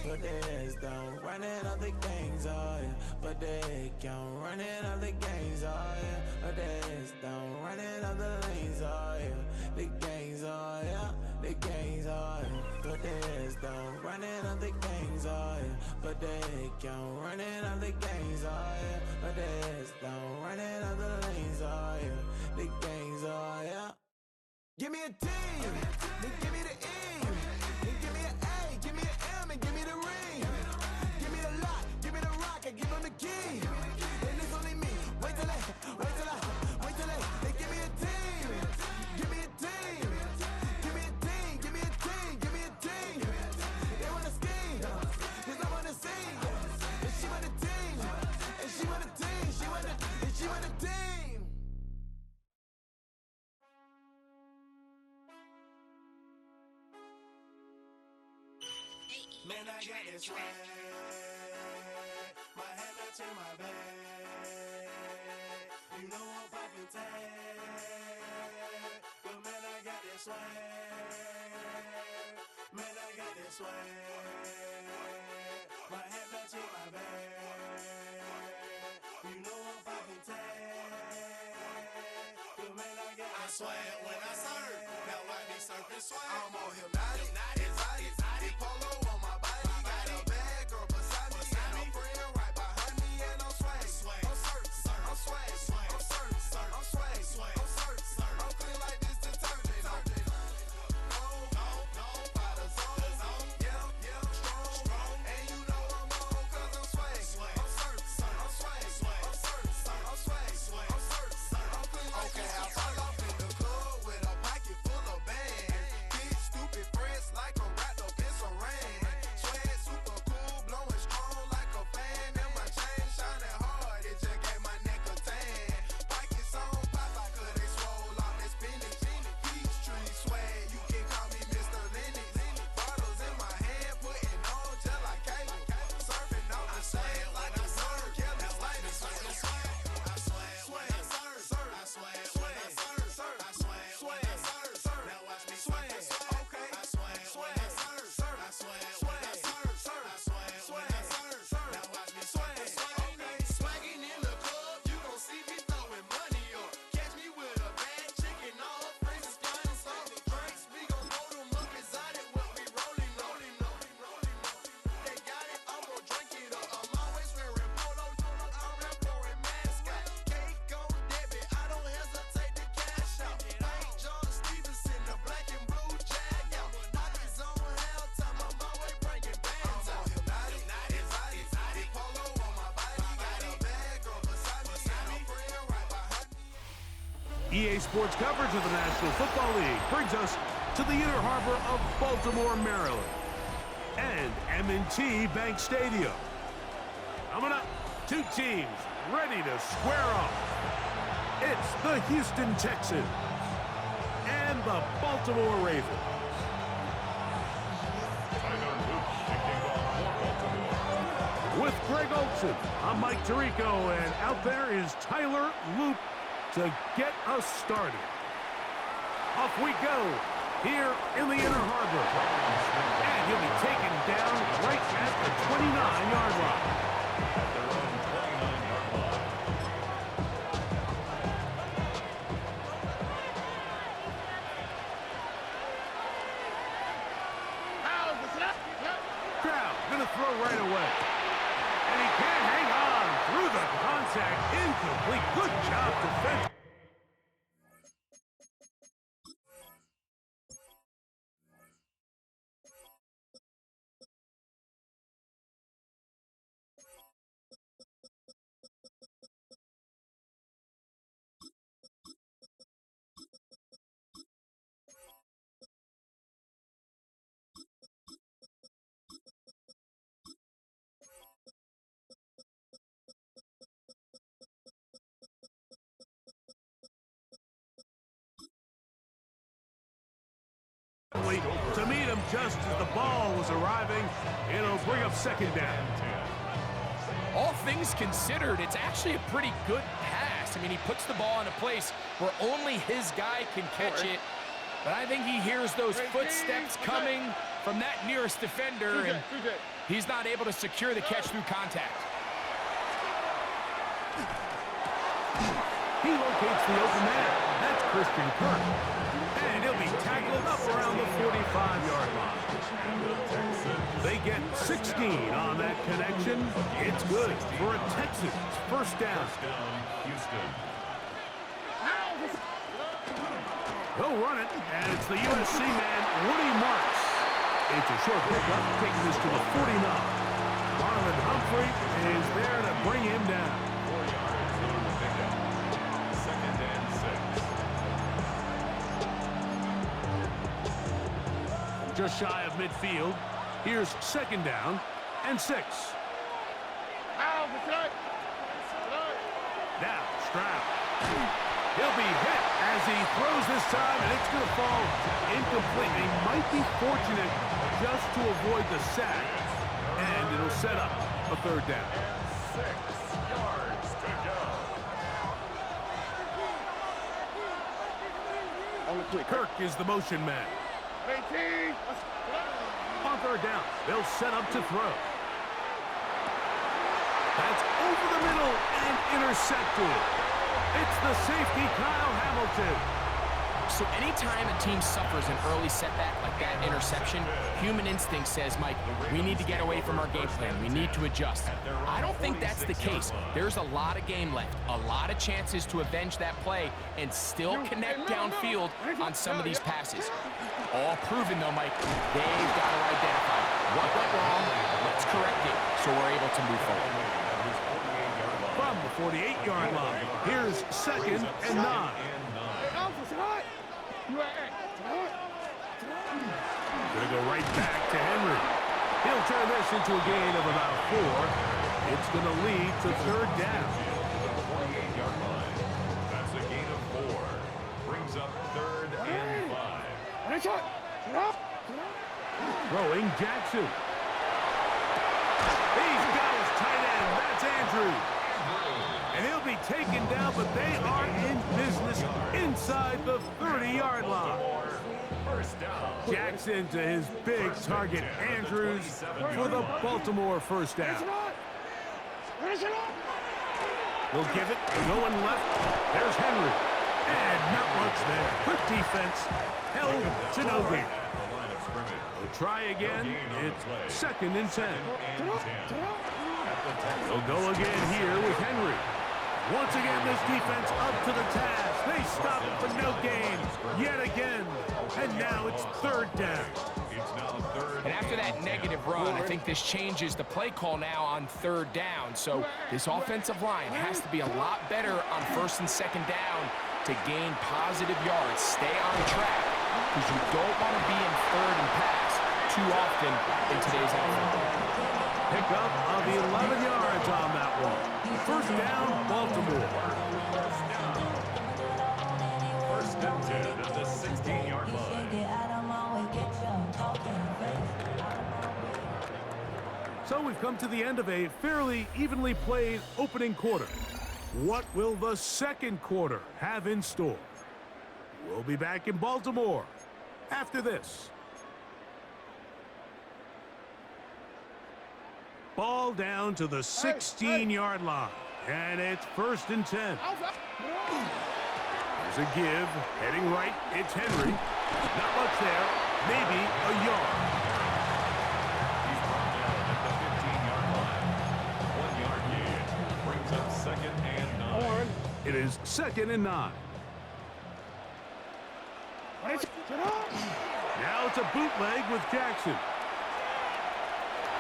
Put the heads down, running all the gangs, oh yeah. Put the head count, running all the gangs, oh yeah. Put the heads down, running all the lanes, oh yeah. The gangs, oh yeah. The gangs, oh yeah. Put the heads down, running all the gangs, oh yeah. Put the head count, running all the gangs, oh yeah. Put the heads down, running all the lanes, oh yeah. The gangs, oh yeah. Give me a team, then give me the E, then give me an A, give me an M, and give me the ring. Give me the lock, give me the rock, I give them the key. And it's only me. Wait till they, they give me a team. Give me a team. Give me a team, give me a team, give me a team. They wanna scheme, cause I wanna sing. And she want a team, and she want a team, and she want a team. Man, I got this swag. My head that's in my bag. You know I'm poppin' tag. But man, I got this swag. Man, I got this swag. My head that's in my bag. You know I'm poppin' tag. But man, I got this swag when I serve. Now I be surfing swag. I'm on hypnotic, exotic, polo on my body. Got a bad girl beside me, and a friend right behind me, and I'm swag. I'm swag, I'm swag, I'm swag, I'm swag, I'm swag, I'm clean like this detergent. No, by the zone, yeah, strong, and you know I'm on 'cause I'm swag. I'm swag, I'm swag, I'm clean like this. Okay, I fall off in the club with a pocket full of bands. Big stupid friends like I'm wrapped up in saran. Swag super cool, blowing strong like a fan. And my chain shining hard, it just gave my neck a tan. Pockets on pop, I could they swole off that spinach. Peachtree swag, you can call me Mr. Lennox. Bottles in my hand, putting on just like cable. Surfing on the sand like a surf, Kelly Slater. I swag when I serve. I swag when I serve. I swag when I serve. Now watch me swag. Okay. I swag when I serve. I swag when I serve. I swag when I serve. Now watch me swag. Okay. Swagging in the club, you gon' see me throwing money or catch me with a bad chicken. All her friends is flying some drinks. We gon' load them up exotic when we rolling. They got it, I'm gon' drink it up. I'm always wearing polo. I'm rap pouring mascot. Cake on debit, I don't hesitate to cash out. Like John Stevenson, the black and blue jag out. Pockets on hell time, I'm always bringing bands out. Hypnotic, exotic, polo on my body. Got a bad girl beside me, and a friend right behind me. EA Sports coverage of the National Football League brings us to the Inner Harbor of Baltimore, Maryland, and M&T Bank Stadium. Coming up, two teams ready to square off. It's the Houston Texans and the Baltimore Ravens. With Greg Olson, I'm Mike Tirico, and out there is Tyler Loop to get us started. Off we go here in the Inner Harbor. And he'll be taken down right at the 29-yard line. At their own 29-yard line. Crowd gonna throw right away. And he can't hang on through the contact. Incomplete. Good job defense. To meet him just as the ball was arriving. It'll bring up second down. All things considered, it's actually a pretty good pass. I mean, he puts the ball in a place where only his guy can catch it. But I think he hears those footsteps coming from that nearest defender, and He's not able to secure the catch through contact. He locates the open man. That's Christian Kirk. And he'll be tackled up around the 45-yard line. They get 16 on that connection. It's good for a Texans first down. Houston. They'll run it, and it's the USC man, Woody Marks. It's a short pickup, taking this to the 49. Marlon Humphrey is there to bring him down. 4 yards on the pickup. 2nd and 6. Just shy of midfield. Here's 2nd down and 6. Now, Stroud. He'll be hit as he throws this time, and it's going to fall incomplete. They might be fortunate just to avoid the sack, and it'll set up a 3rd down. 6 yards to go. Kirk is the motion man. On 3rd down, they'll set up to throw. That's over the middle and intercepted. It's the safety, Kyle Hamilton. So anytime a team suffers an early setback like that interception, human instinct says, Mike, we need to get away from our game plan. We need to adjust. I don't think that's the case. There's a lot of game left, a lot of chances to avenge that play and still connect downfield on some of these passes. All proven, though, Mike, they've got to identify what went wrong. Let's correct it so we're able to move forward. From the 48-yard line, here's 2nd and 9. Gonna go right back to Henry. He'll turn this into a gain of about 4. It's gonna lead to 3rd down. 48-yard line. That's a gain of 4. Brings up 3rd and 5. Throwing Jackson. He's got his tight end. That's Andrews. And he'll be taken down, but they are in business inside the 30-yard line. First down. Jackson to his big target, Andrews, for the Baltimore first down. We'll give it, going left. There's Henry. And not much there. Quick defense, held to no gain. We'll try again. It's 2nd and 10. They'll go again here with Henry. Once again, this defense up to the task. They stop it for no gain yet again. And now it's 3rd down. And after that negative run, I think this changes the play call now on 3rd down. So this offensive line has to be a lot better on 1st and 2nd down to gain positive yards. Stay on track, because you don't want to be in 3rd and pass too often in today's NFL. Pickup of 11 yards on that one. First down, Baltimore. First and 10 at the 16-yard line. So we've come to the end of a fairly evenly played opening quarter. What will the 2nd quarter have in store? We'll be back in Baltimore after this. Ball down to the 16-yard line, and it's 1st and 10. There's a give, heading right, it's Henry. Not much there, maybe a yard. He's brought down at the 15-yard line. 1 yard gain. Brings up 2nd and 9. It is 2nd and 9. Now it's a bootleg with Jackson.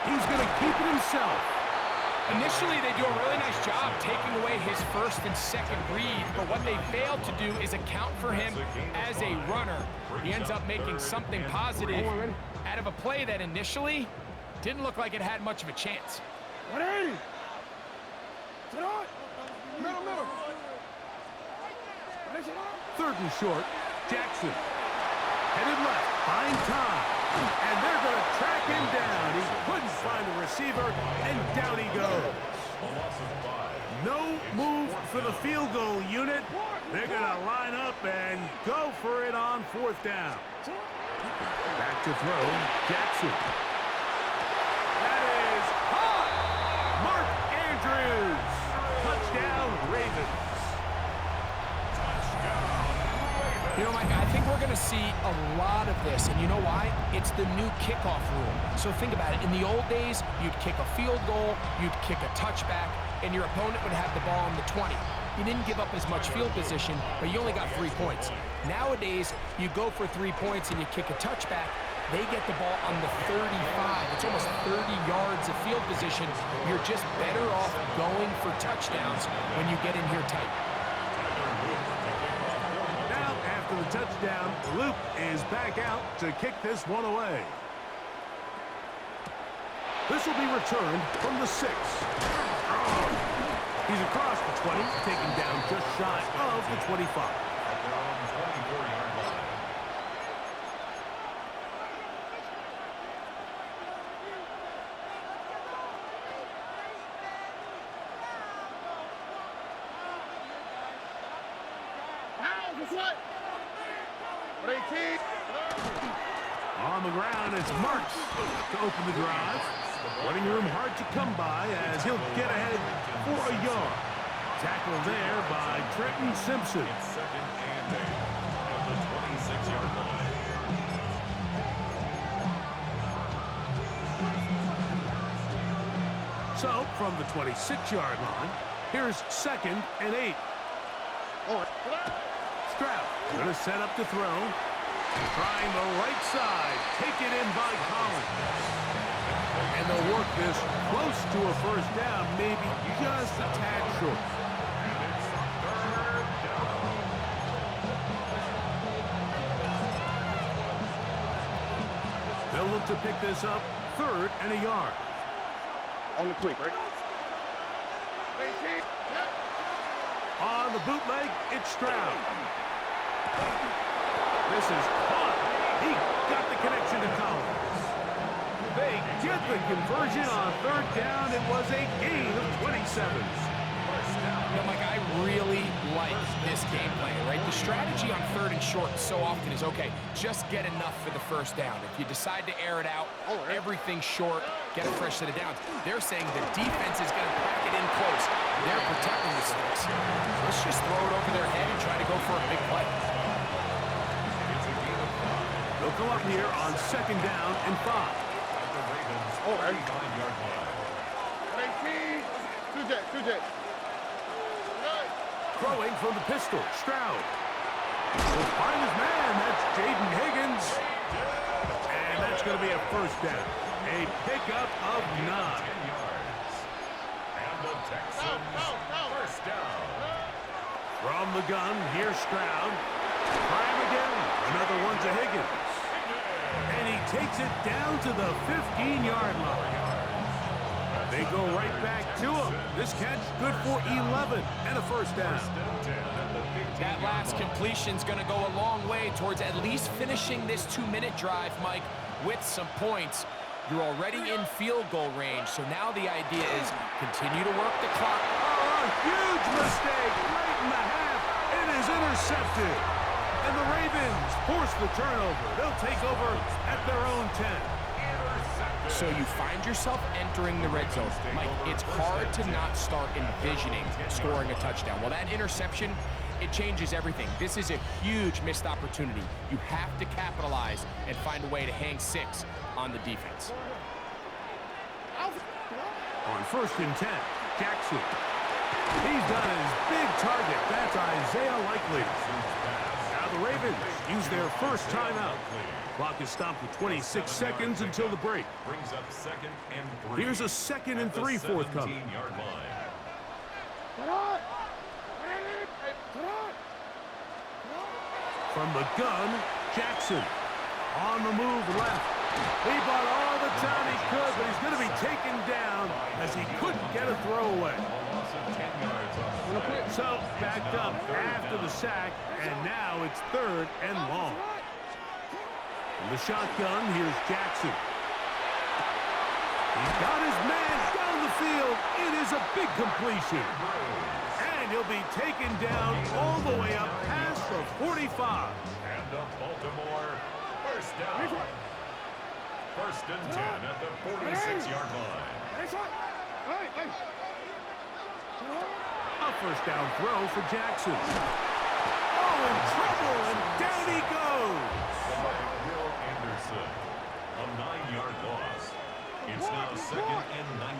He's going to keep it himself. Initially, they do a really nice job taking away his 1st and 2nd read, but what they failed to do is account for him as a runner. He ends up making something positive out of a play that initially didn't look like it had much of a chance. 3rd and short, Jackson. Headed left, find time. And they're going to track him down. He couldn't find the receiver, and down he goes. No move for the field goal unit. They're going to line up and go for it on 4th down. Back to throw, Jackson. That You know, Mike, I think we're going to see a lot of this, and you know why? It's the new kickoff rule. So think about it. In the old days, you'd kick a field goal, you'd kick a touchback, and your opponent would have the ball on the 20. You didn't give up as much field position, but you only got 3 points. Nowadays, you go for 3 points and you kick a touchback, they get the ball on the 35. It's almost 30 yards of field position. You're just better off going for touchdowns when you get in here tight. Now, after the touchdown, Luke is back out to kick this one away. This will be returned from the 6. He's across the 20, taken down just shy of the 25. On the ground, it's Marks to open the drive. Running room hard to come by as he'll get ahead for a yard. Tackle there by Trenton Simpson. Second and 8 at the 26-yard line. So, from the 26-yard line, here's 2nd and 8. Stroud going to set up to throw. Trying the right side. Taken in by Collins. And they'll work this close to a first down, maybe just a tad short. And it's 3rd down. They'll look to pick this up 3rd and a yard. On the quick, right? On the bootleg, it's Stroud. This is caught. He got the connection to Collins. They get the conversion on 3rd down. It was a gain of 27. You know, Mike, I really like this game plan, right? The strategy on 3rd and short so often is, okay, just get enough for the first down. If you decide to air it out, everything short, get a fresh set of downs. They're saying the defense is going to pack it in close. They're protecting the sticks. Let's just throw it over their head and try to go for a big play. They'll go up here on 2nd down and 5. The Ravens 39-yard line. Throwing from the pistol, Stroud. Will find his man. That's Jaden Higgins. And that's going to be a first down. A pickup of 9. 10 yards. And the Texans first down. From the gun, here's Stroud. Try him again. Another one to Higgins. And he takes it down to the 15-yard line. They go right back to him. This catch good for 11 and a first down. That last completion's going to go a long way towards at least finishing this 2-minute drive, Mike, with some points. You're already in field goal range, so now the idea is continue to work the clock. Oh, a huge mistake right in the half. It is intercepted. And the Ravens force the turnover. They'll take over at their own 10. So you find yourself entering the red zone. Mike, it's hard to not start envisioning scoring a touchdown. Well, that interception, it changes everything. This is a huge missed opportunity. You have to capitalize and find a way to hang 6 on the defense. On 1st and 10, Jackson. He's done his big target. That's Isaiah Likely. Now the Ravens use their first timeout. Clock is stopped with 26 seconds until the break. Brings up 2nd and 3. Here's a 2nd and 3 forthcoming. 17-yard line. From the gun, Jackson. On the move left. He bought all the time he could, but he's going to be taken down as he couldn't get a throwaway. So, backed up after the sack, and now it's 3rd and long. From the shotgun, here's Jackson. He's got his man down the field. It is a big completion. And he'll be taken down all the way up past the 45. And the Baltimore first down. 1st and 10 at the 46-yard line. A first down throw for Jackson. Oh, in trouble, and down he goes. Will Anderson. A 9-yard loss. It's now 2nd and 19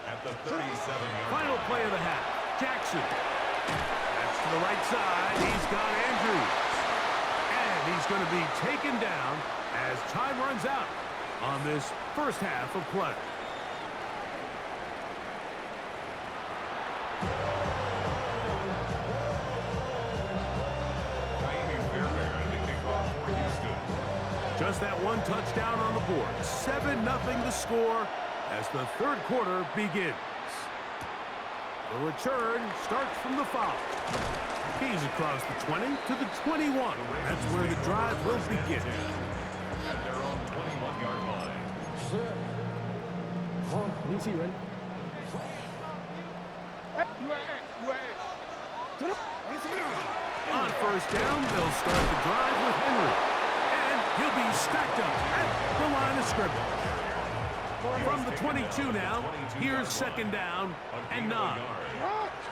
at the 37-yard line. Final play of the half. Jackson. That's to the right side. He's got Andrews. And he's going to be taken down as time runs out on this first half of play. Just that one touchdown on the board. 7-0 the score as the third quarter begins. The return starts from the 5. He's across the 20 to the 21. That's where the drive will begin. At their own 21-yard line. Easy, ready? On first down, they'll start the drive with Henry. And he'll be stacked up at the line of scrimmage. From the 22 now, here's second down and 9.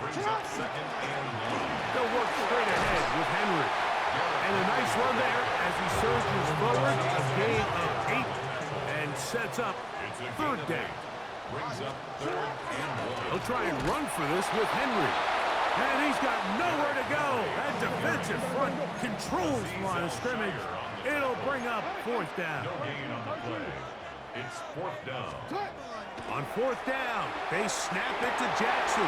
Brings up 2nd and 9. They'll work straight ahead with Henry. And a nice run there as he surges forward, a gain of 8, and sets up third down. Brings up 3rd and 1. He'll try and run for this with Henry. And he's got nowhere to go. That defensive front controls the line of scrimmage. It'll bring up 4th down. No gain on the play. It's 4th down. On 4th down, they snap it to Jackson.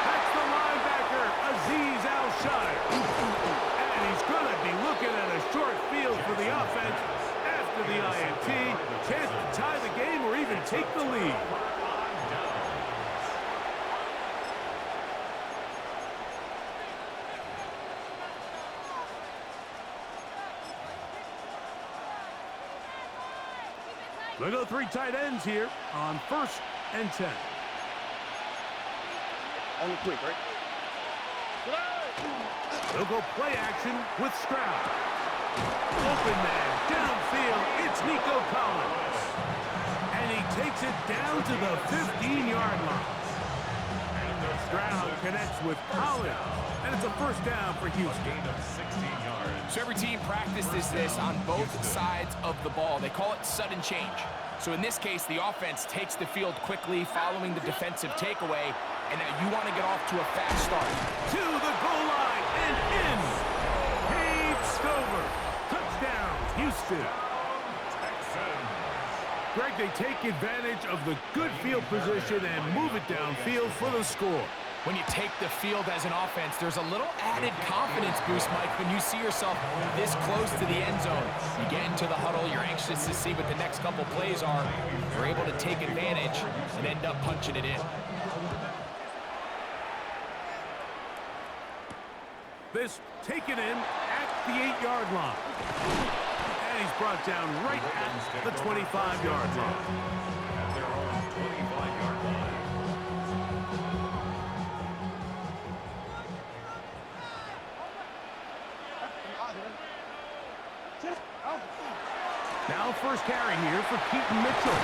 That's the linebacker, Azeez Al-Shire. And he's going to be looking at a short field for the offense after the INT. Chance to tie the game or even take the lead. They go 3 tight ends here on 1st and 10. On the quick, right? They'll go play action with Stroud. Open man, downfield, it's Nico Collins. And he takes it down to the 15-yard line. Stroud connects with Collins, and it's a first down for Houston. Gain of 16 yards. So every team practices this on both sides of the ball. They call it sudden change. So in this case, the offense takes the field quickly following the defensive takeaway, and now you want to get off to a fast start. To the goal line and in. Cade Stover. Touchdown, Houston. Greg, they take advantage of the good field position and move it downfield for the score. When you take the field as an offense, there's a little added confidence boost, Mike, when you see yourself this close to the end zone. You get into the huddle, you're anxious to see what the next couple plays are. You're able to take advantage and end up punching it in. This taken in at the 8-yard line. And he's brought down right at the 25-yard line. At their own 25-yard line. Now first carry here for Keaton Mitchell.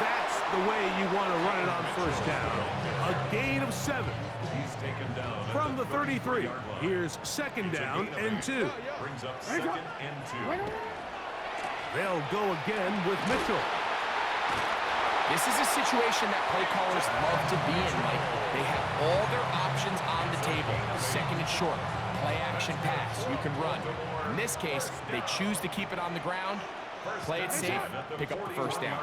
That's the way you want to run it on first down. A gain of 7. He's taken down From the 33, here's second down and 2. Brings up 2nd and 2. They'll go again with Mitchell. This is a situation that play callers love to be in, Mike. They have all their options on the table. Second and short, play action pass, you can run. In this case, they choose to keep it on the ground, play it safe, pick up the first down.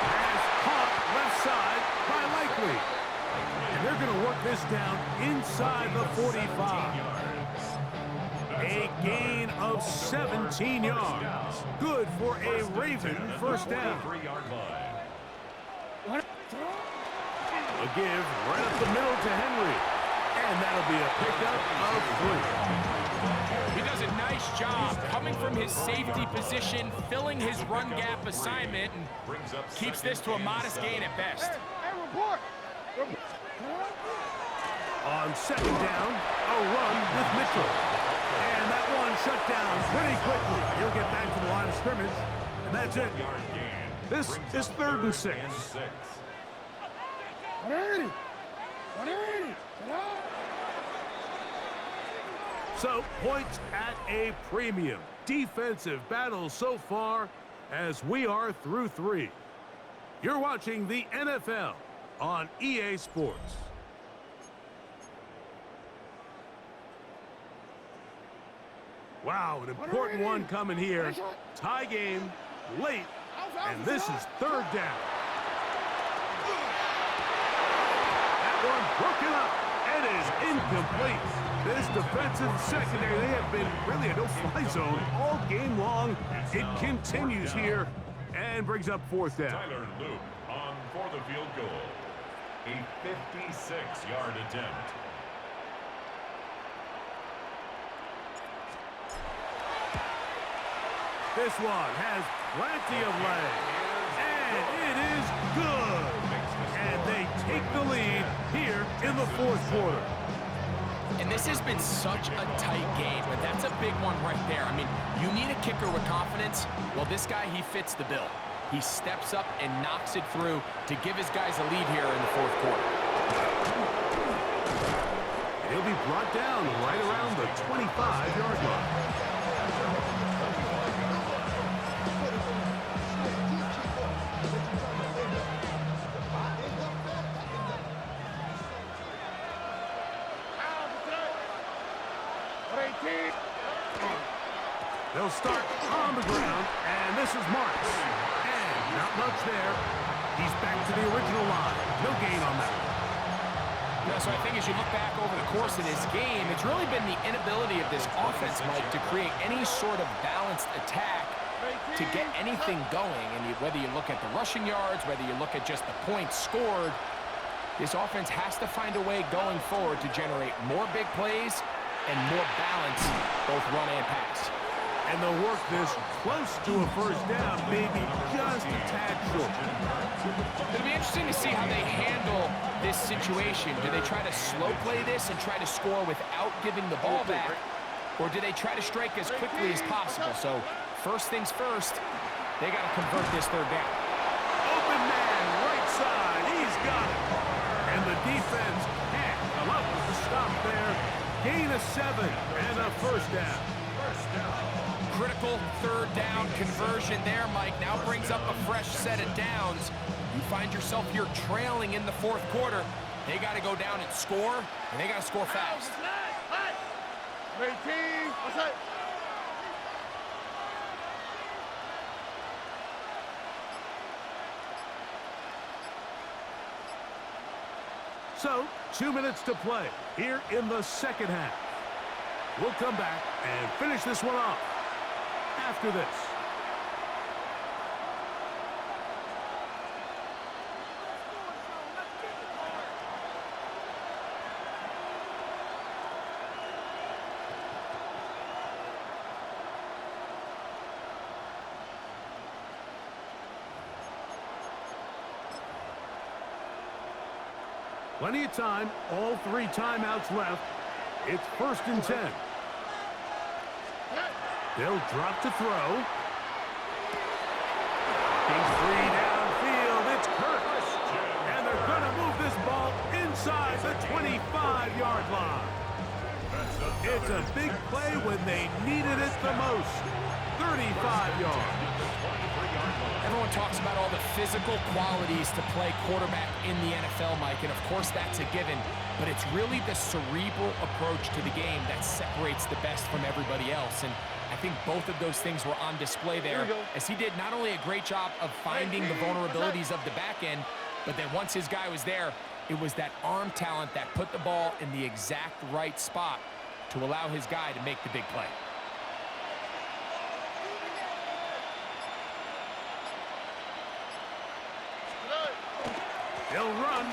Pass caught left side by Likely. And they're going to work this down inside the 45. A gain of 17 yards. Good for a Raven first down. A give right up the middle to Henry. And that'll be a pickup of 3. He does a nice job coming from his safety position, filling his run gap assignment, and keeps this to a modest gain at best. On second down, a run with Mitchell. And that one shut down pretty quickly. He'll get back to the line of scrimmage, and that's it. This is 3rd and 6. So, points at a premium. Defensive battle so far as we are through 3. You're watching the NFL on EA Sports. Wow, an important one coming here. Tie game, late, and this is 3rd down. That one broken up and is incomplete. This defensive secondary, they have been really a no-fly zone all game long. It continues here and brings up 4th down. Tyler Luke on for the field goal. A 56-yard attempt. This one has plenty of leg, and it is good. And they take the lead here in the 4th quarter. And this has been such a tight game, but that's a big one right there. I mean, you need a kicker with confidence. Well, this guy, he fits the bill. He steps up and knocks it through to give his guys a lead here in the 4th quarter. He'll be brought down right around the 25-yard line. They'll start on the ground, and this is Marks. And not much there. He's back to the original line. No gain on that. Yeah, so I think as you look back over the course of this game, it's really been the inability of this offense, Mike, to create any sort of balanced attack to get anything going. And whether you look at the rushing yards, whether you look at just the points scored, this offense has to find a way going forward to generate more big plays and more balance, both run and pass. And they'll work this close to a 1st down, maybe just a tad short. It'll be interesting to see how they handle this situation. Do they try to slow play this and try to score without giving the ball back? Or do they try to strike as quickly as possible? So, first things first, they got to convert this 3rd down. Open man, right side, he's got it. And the defense can't come up with the stop there. Gain of 7 and a 1st down. Critical 3rd down conversion there, Mike. Now brings up a fresh set of downs. You find yourself here trailing in the 4th quarter. They got to go down and score, and they got to score fast. So, 2 minutes to play here in the 2nd half. We'll come back and finish this one off after this. Plenty of time, all 3 timeouts left. It's 1st and 10. They'll drop to throw. He's free downfield. It's Kirk. And they're going to move this ball inside the 25-yard line. It's a big play when they needed it the most. 35 yards. Everyone talks about all the physical qualities to play quarterback in the NFL, Mike, and of course that's a given, but it's really the cerebral approach to the game that separates the best from everybody else, and I think both of those things were on display there, as he did not only a great job of finding the vulnerabilities of the back end, but then once his guy was there, it was that arm talent that put the ball in the exact right spot to allow his guy to make the big play. He'll run.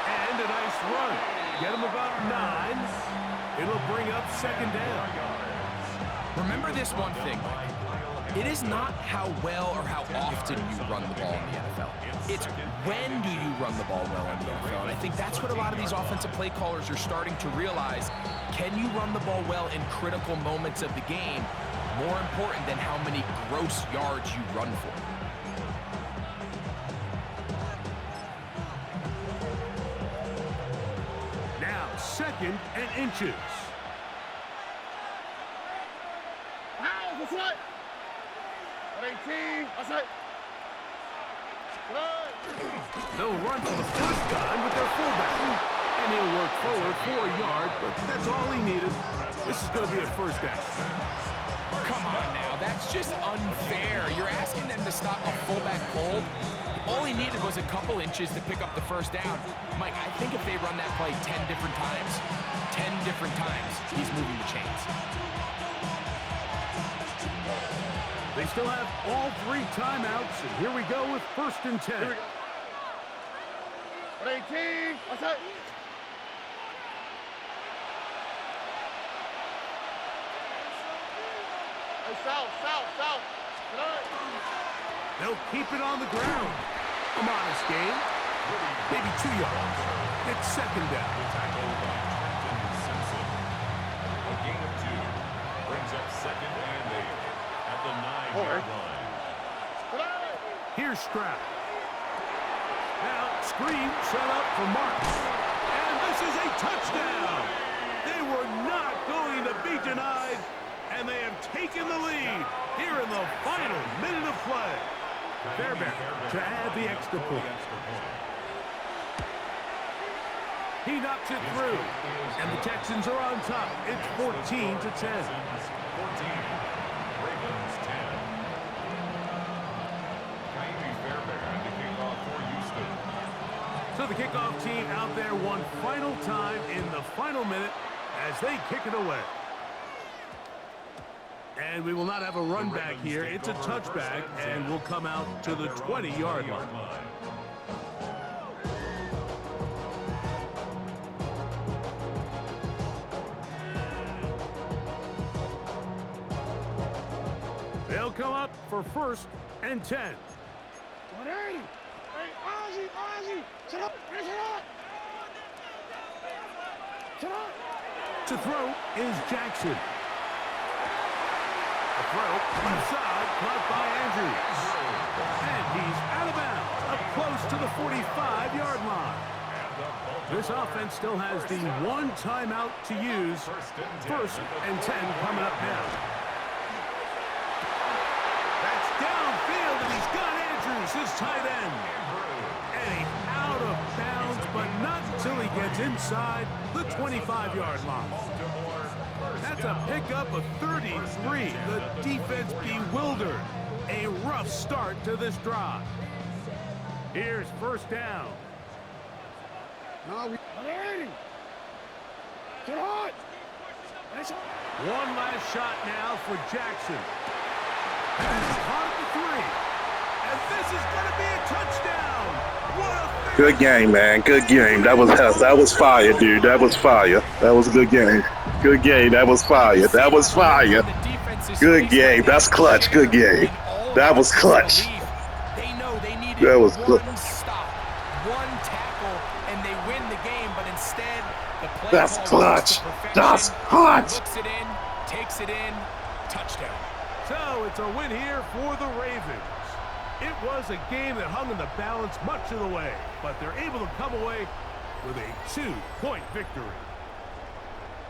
And a nice run. Get him about 9. It'll bring up 2nd down. Remember this one thing, Mike. It is not how well or how often you run the ball in the NFL. It's when do you run the ball well in the NFL. And I think that's what a lot of these offensive play callers are starting to realize. Can you run the ball well in critical moments of the game? More important than how many gross yards you run for. 2nd and inches. That's right. 18. That's right. They'll run for the first time with their fullback. And he'll work forward for a yard, but that's all he needed. This is going to be a first down. Come on now, that's just unfair. You're asking them to stop a fullback cold. All he needed was a couple inches to pick up the first down. Mike, I think if they run that play 10 different times, he's moving the chains. They still have all 3 timeouts, and here we go with 1st and 10. 18. That's right. Hey, south. They'll keep it on the ground. A modest gain. Maybe 2 yards. It's 2nd down. Tackle by Trenton Simpson. A gain of 2 brings up 2nd and 8 at the 9-yard line. Here's Stroud. Now, screen set up for Marks. And this is a touchdown. They were not going to be denied, and they have taken the lead here in the final minute of play. Fairbairn to add the extra point. He knocks it through, and the Texans are on top. It's 14-10. 14. Ravens 10. So the kickoff team out there one final time in the final minute as they kick it away. And we will not have a run back here. It's a touchback, and we'll come out to the 20-yard line. They'll come up for 1st and 10. 180. Hey, Ozzy. Sit up. To throw is Jackson. The throw, left side, caught by Andrews. And he's out of bounds, up close to the 45-yard line. This offense still has the 1 timeout to use. 1st and 10 coming up now. That's downfield, and he's got Andrews, his tight end. And he's out of bounds, but not until he gets inside the 25-yard line. That's a pickup of 33. The defense bewildered. A rough start to this drive. Here's 1st down. No, we 180. Get hot. One last shot now for Jackson. And he's caught at the 3. And this is going to be a touchdown. What a Good game, man. Good game. That was fire, dude. That was fire. That was a good game. Good game. That was fire. That was fire. Good game. That's clutch. Good game. That was clutch. They know they needed That was one stop, one tackle, and they win the game, but instead the play That's call clutch. goes to perfection. That's clutch. Looks it in, takes it in, touchdown. So it's a win here for the Ravens. It was a game that hung in the balance much of the way, but they're able to come away with a 2-point victory.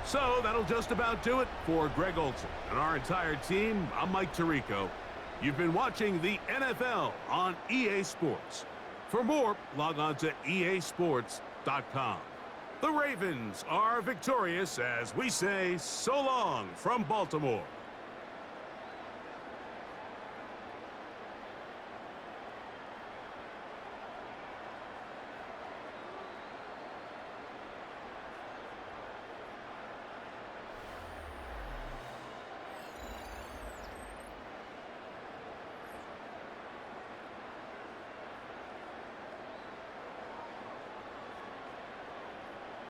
So that'll just about do it for Greg Olson and our entire team. I'm Mike Tirico. You've been watching the NFL on EA Sports. For more, log on to easports.com. The Ravens are victorious as we say so long from Baltimore.